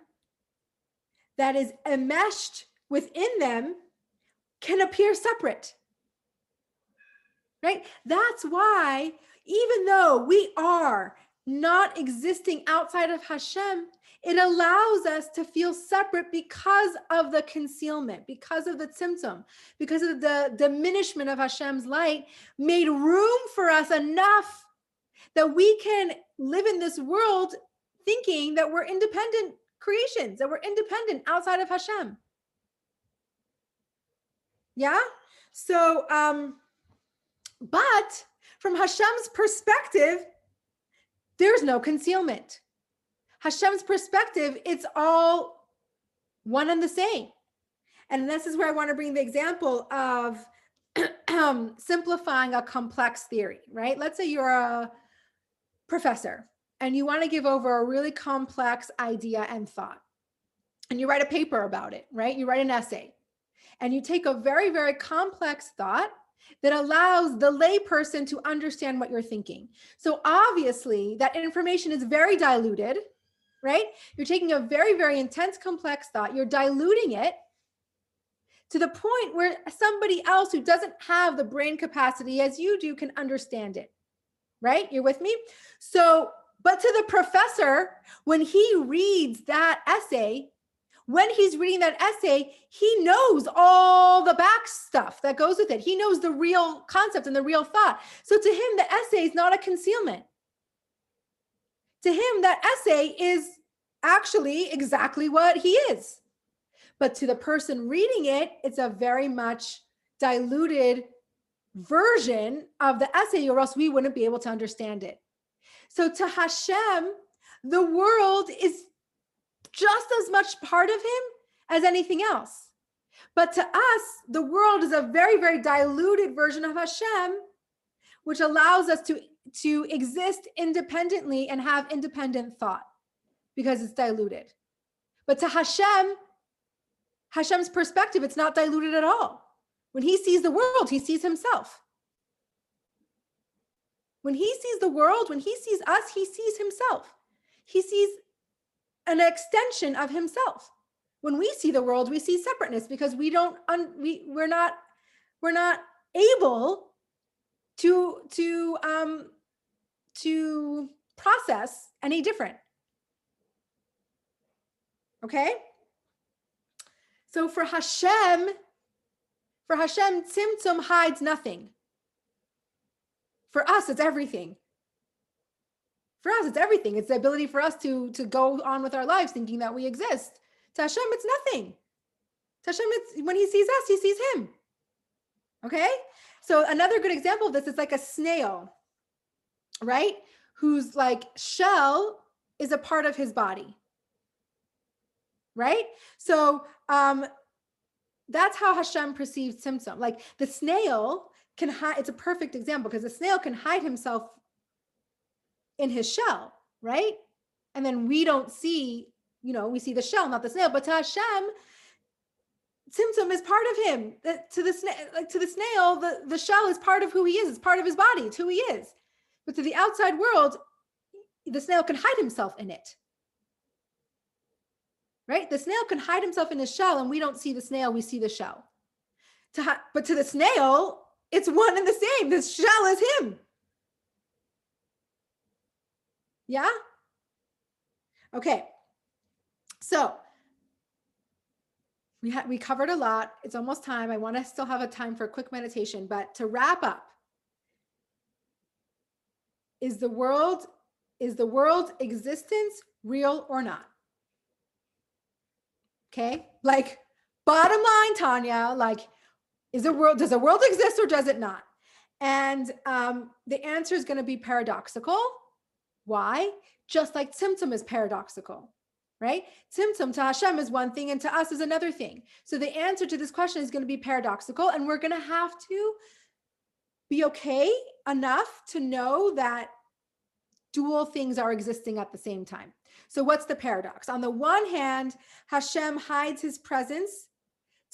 that is enmeshed within them can appear separate, right? That's why, even though we are not existing outside of Hashem, it allows us to feel separate because of the concealment, because of the tzimtzum, because of the diminishment of Hashem's light, made room for us enough that we can live in this world thinking that we're independent creations, that we're independent outside of Hashem. Yeah? So, but from Hashem's perspective, there's no concealment. Hashem's perspective, it's all one and the same. And this is where I want to bring the example of simplifying a complex theory, right? Let's say you're a professor and you want to give over a really complex idea and thought. And you write a paper about it, right? You write an essay. And you take a very, very complex thought that allows the layperson to understand what you're thinking. So obviously that information is very diluted, right? You're taking a very, very intense, complex thought, you're diluting it to the point where somebody else who doesn't have the brain capacity as you do can understand it, right? You're with me? So, but to the professor, when he reads that essay, when he's reading that essay, he knows all the back stuff that goes with it. He knows the real concept and the real thought. So to him, the essay is not a concealment. To him, that essay is actually exactly what he is. But to the person reading it, it's a very much diluted version of the essay, or else we wouldn't be able to understand it. So to Hashem, the world is just as much part of him as anything else. But to us, the world is a very, very diluted version of Hashem, which allows us to exist independently and have independent thought because it's diluted. But to Hashem's perspective, it's not diluted at all. When he sees the world, he sees himself. When he sees the world, when he sees us, he sees himself. He sees an extension of himself. When we see the world, we see separateness because we're not able to process any different. Okay? So for Hashem, Tzimtzum hides nothing. For us, it's everything. For us, it's everything. It's the ability for us to go on with our lives thinking that we exist. To Hashem, it's nothing. To Hashem, when he sees us, he sees him. Okay? So another good example of this is like a snail, right? Whose like shell is a part of his body. Right? So that's how Hashem perceives Tzimtzum. Like the snail can hide, it's a perfect example because the snail can hide himself in his shell, right? And then we don't see, we see the shell, not the snail. But to Hashem, Tzimtzum is part of him. To the snail, the shell is part of who he is. It's part of his body. It's who he is. But to the outside world, the snail can hide himself in it. Right? The snail can hide himself in his shell and we don't see the snail, we see the shell. But to the snail, It's one and the same. This shell is him. Yeah? Okay. So we covered a lot. It's almost time. I want to still have a time for a quick meditation, but to wrap up, is the world's existence real or not? Okay? Like, bottom line, Tanya, like, does the world exist or does it not? And the answer is going to be paradoxical. Why? Just like Tzimtzum is paradoxical, right? Tzimtzum to Hashem is one thing and to us is another thing. So the answer to this question is going to be paradoxical, and we're going to have to be okay enough to know that dual things are existing at the same time. So what's the paradox? On the one hand, Hashem hides his presence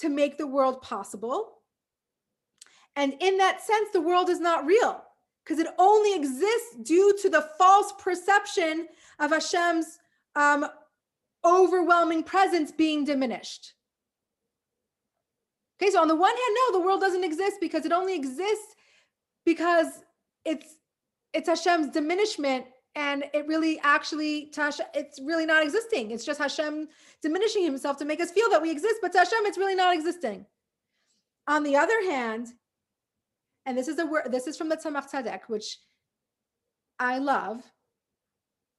to make the world possible. And in that sense, the world is not real because it only exists due to the false perception of Hashem's overwhelming presence being diminished. Okay, so on the one hand, no, the world doesn't exist because it only exists because it's Hashem's diminishment, and it really actually, it's really not existing. It's just Hashem diminishing himself to make us feel that we exist, but to Hashem, it's really not existing. On the other hand, and this is from the Tzemach Tzedek, which I love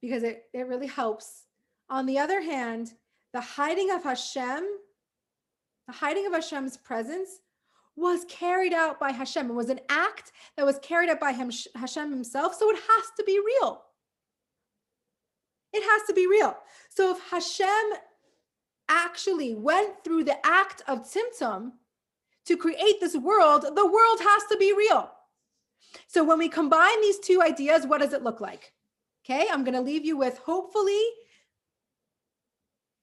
because it really helps. On the other hand, the hiding of Hashem's presence was carried out by Hashem. It was an act that was carried out by Hashem himself, so it has to be real. It has to be real. So if Hashem actually went through the act of Tzimtzum to create this world, the world has to be real. So when we combine these two ideas, what does it look like? Okay, I'm going to leave you with hopefully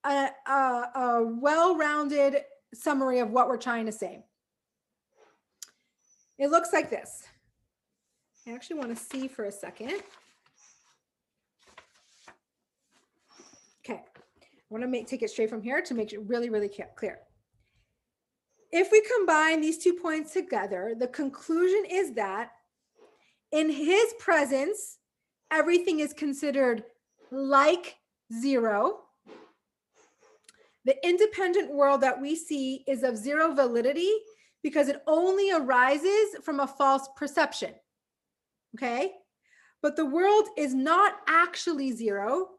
a well-rounded summary of what we're trying to say. It looks like this. I actually want to see for a second. Okay, I want to take it straight from here to make it really, really clear. If we combine these 2 points together, the conclusion is that in his presence, everything is considered like zero. The independent world that we see is of zero validity because it only arises from a false perception. Okay? But the world is not actually zero.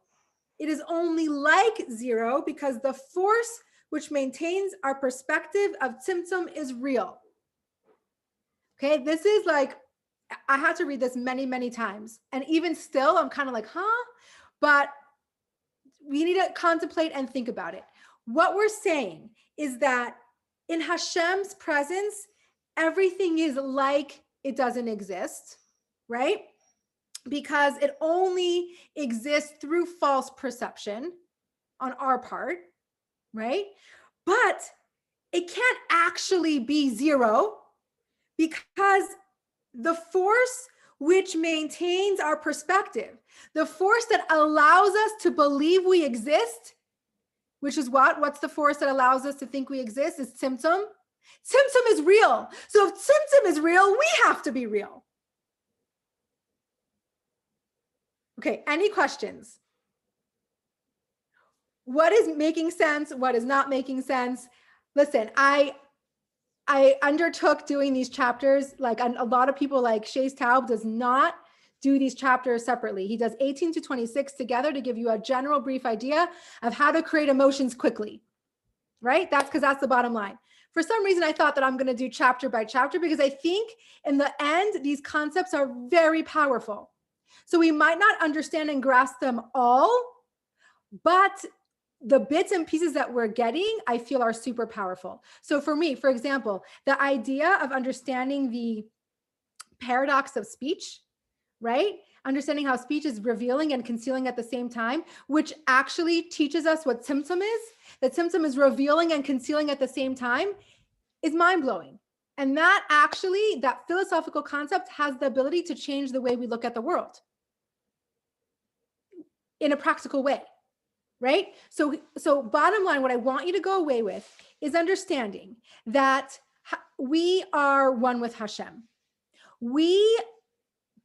It is only like zero because the force which maintains our perspective of Tzimtzum is real. Okay, this is like, I had to read this many, many times. And even still, I'm kind of like, huh? But we need to contemplate and think about it. What we're saying is that in Hashem's presence, everything is like it doesn't exist, right? Because it only exists through false perception on our part, right? But it can't actually be zero because the force which maintains our perspective, the force that allows us to believe we exist, which is what's the force that allows us to think we exist, is Tzimtzum. Tzimtzum is real. So if Tzimtzum is real, we have to be real. Okay, any questions? What is making sense? What is not making sense? Listen, I undertook doing these chapters. Like a lot of people, like Shays Taub does not do these chapters separately. He does 18 to 26 together to give you a general brief idea of how to create emotions quickly, right? That's because that's the bottom line. For some reason, I thought that I'm going to do chapter by chapter because I think in the end, these concepts are very powerful. So we might not understand and grasp them all, but the bits and pieces that we're getting, I feel are super powerful. So for me, for example, the idea of understanding the paradox of speech, right? Understanding how speech is revealing and concealing at the same time, which actually teaches us what Tzimtzum is, that Tzimtzum is revealing and concealing at the same time, is mind-blowing. And that actually, that philosophical concept has the ability to change the way we look at the world in a practical way, right? So bottom line, what I want you to go away with is understanding that we are one with Hashem. We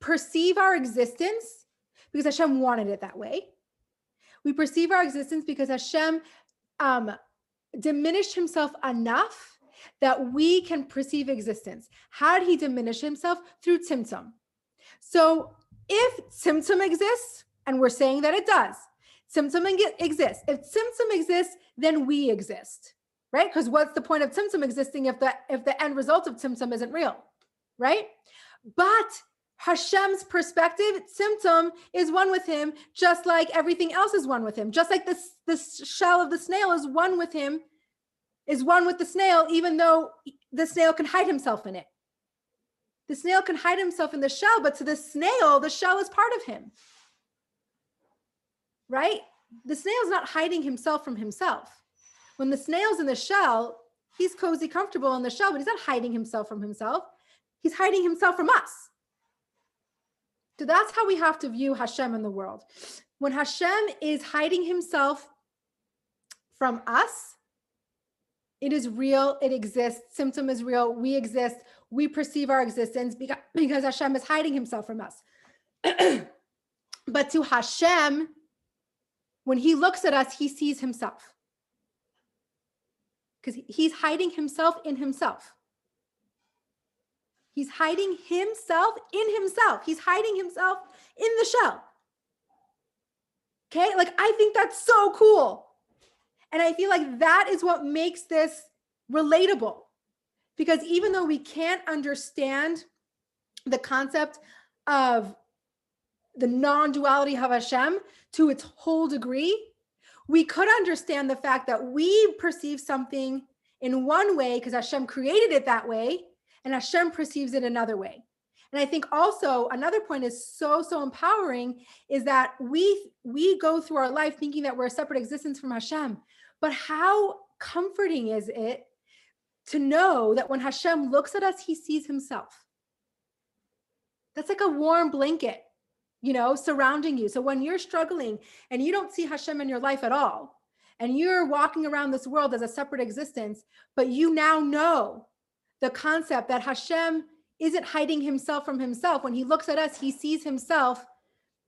perceive our existence because Hashem wanted it that way. We perceive our existence because Hashem diminished himself enough that we can perceive existence. How did he diminish himself? Through Tzimtzum. So if Tzimtzum exists, and we're saying that it does, Tzimtzum exists. If Tzimtzum exists, then we exist, right? Because what's the point of Tzimtzum existing if the end result of Tzimtzum isn't real, right? But Hashem's perspective, Tzimtzum is one with him, just like everything else is one with him. Just like this shell of the snail is one with him, is one with the snail, even though the snail can hide himself in it. The snail can hide himself in the shell, but to the snail, the shell is part of him. Right? The snail's not hiding himself from himself. When the snail's in the shell, he's cozy, comfortable in the shell, but he's not hiding himself from himself. He's hiding himself from us. So that's how we have to view Hashem in the world. When Hashem is hiding himself from us, it is real, it exists, Tzimtzum is real, we exist, we perceive our existence because Hashem is hiding himself from us. But to Hashem, when he looks at us, he sees himself. Because he's hiding himself in himself. He's hiding himself in himself. He's hiding himself in the shell. Okay, like I think that's so cool. And I feel like that is what makes this relatable. Because even though we can't understand the concept of the non-duality of Hashem to its whole degree, we could understand the fact that we perceive something in one way because Hashem created it that way, and Hashem perceives it another way. And I think also another point is so empowering is that we go through our life thinking that we're a separate existence from Hashem. But how comforting is it to know that when Hashem looks at us, he sees himself? That's like a warm blanket, surrounding you. So when you're struggling and you don't see Hashem in your life at all, and you're walking around this world as a separate existence, but you now know the concept that Hashem isn't hiding himself from himself. When he looks at us, he sees himself.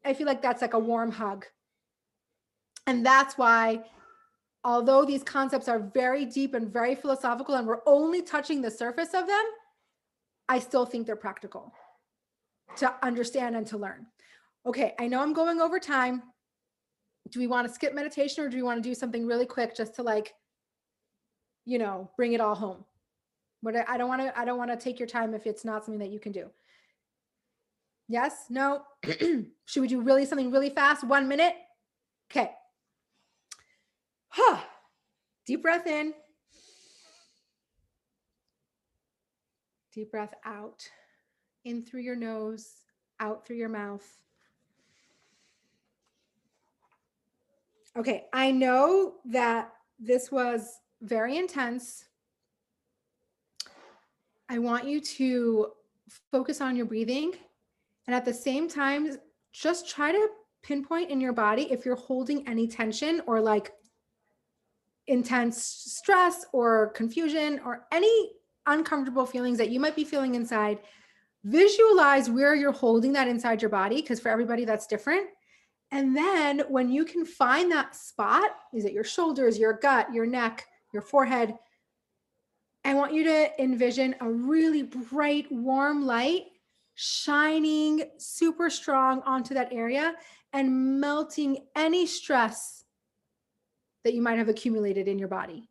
I feel like that's like a warm hug. And that's why, although these concepts are very deep and very philosophical, and we're only touching the surface of them, I still think they're practical to understand and to learn. Okay, I know I'm going over time. Do we want to skip meditation, or do we want to do something really quick just to bring it all home? But I don't want to take your time if it's not something that you can do. Yes? No? Should we do something really fast? 1 minute? Okay. Deep breath in. Deep breath out. In through your nose, out through your mouth. Okay, I know that this was very intense. I want you to focus on your breathing, and at the same time, just try to pinpoint in your body if you're holding any tension or like intense stress or confusion or any uncomfortable feelings that you might be feeling inside. Visualize where you're holding that inside your body, because for everybody that's different. And then when you can find that spot, is it your shoulders, your gut, your neck, your forehead? I want you to envision a really bright, warm light shining super strong onto that area and melting any stress that you might have accumulated in your body.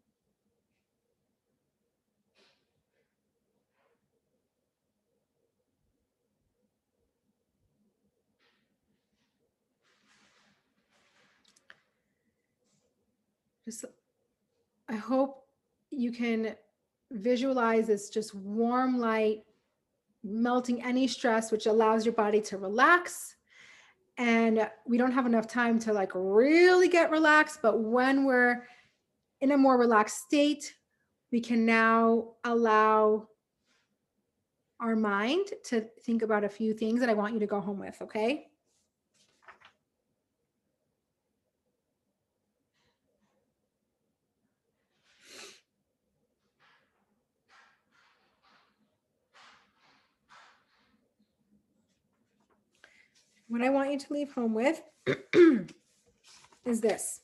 I hope you can visualize this just warm light melting any stress, which allows your body to relax. And we don't have enough time to really get relaxed, but when we're in a more relaxed state, we can now allow our mind to think about a few things that I want you to go home with, okay? what I want you to leave home with is this.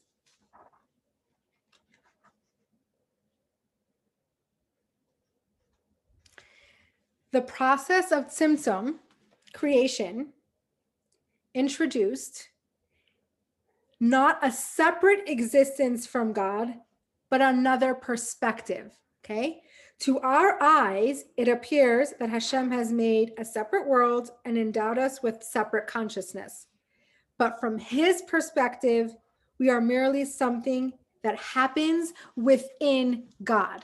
The process of tzimtzum, creation, introduced not a separate existence from God, but another perspective, okay? To our eyes, it appears that Hashem has made a separate world and endowed us with separate consciousness. But from his perspective, we are merely something that happens within God.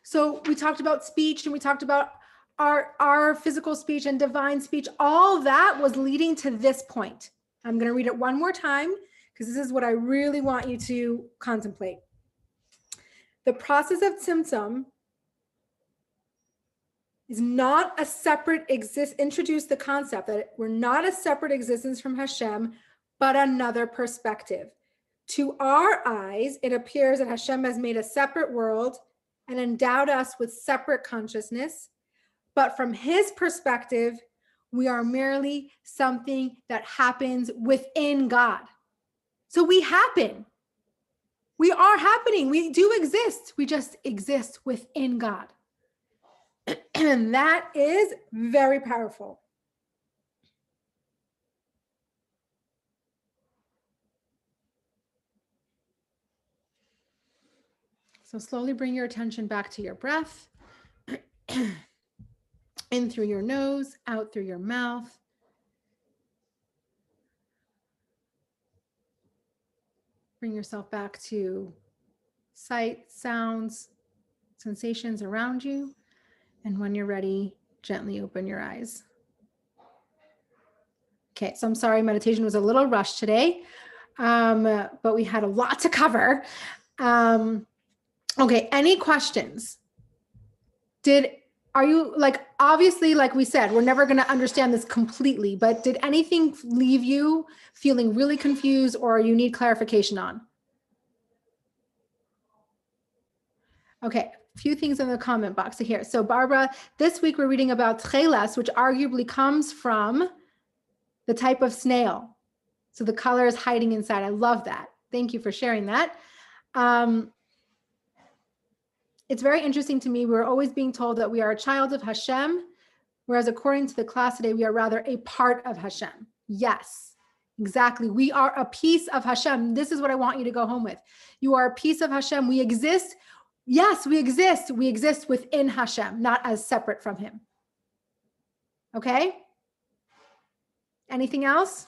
So we talked about speech and we talked about our physical speech and divine speech. All that was leading to this point. I'm going to read it one more time because this is what I really want you to contemplate. The process of tzimtzum is not a separate introduce the concept that we're not a separate existence from Hashem, but another perspective. To our eyes, it appears that Hashem has made a separate world and endowed us with separate consciousness. But from his perspective, we are merely something that happens within God. So we happen. We are happening. We do exist. We just exist within God. And that is very powerful. So slowly bring your attention back to your breath. In through your nose, out through your mouth. Bring yourself back to sight, sounds, sensations around you. And when you're ready, gently open your eyes. Okay, so I'm sorry, meditation was a little rushed today, but we had a lot to cover. Okay, any questions? Are you obviously, like we said, we're never going to understand this completely, but did anything leave you feeling really confused or you need clarification on? Okay, a few things in the comment box here. So Barbara, this week we're reading about tcheles, which arguably comes from the type of snail. So the color is hiding inside. I love that. Thank you for sharing that. It's very interesting to me. We're always being told that we are a child of Hashem, whereas according to the class today, we are rather a part of Hashem. Yes, exactly. We are a piece of Hashem. This is what I want you to go home with. You are a piece of Hashem. We exist. Yes, we exist. We exist within Hashem, not as separate from him. Okay? Anything else?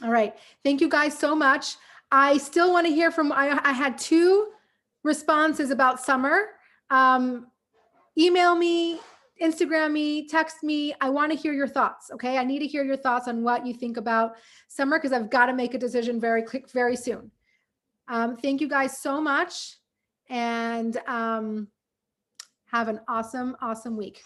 All right. Thank you guys so much. I still want to hear from, I had 2 responses about summer. Email me, Instagram me, text me. I want to hear your thoughts. Okay. I need to hear your thoughts on what you think about summer because I've got to make a decision very soon. Thank you guys so much and have an awesome week.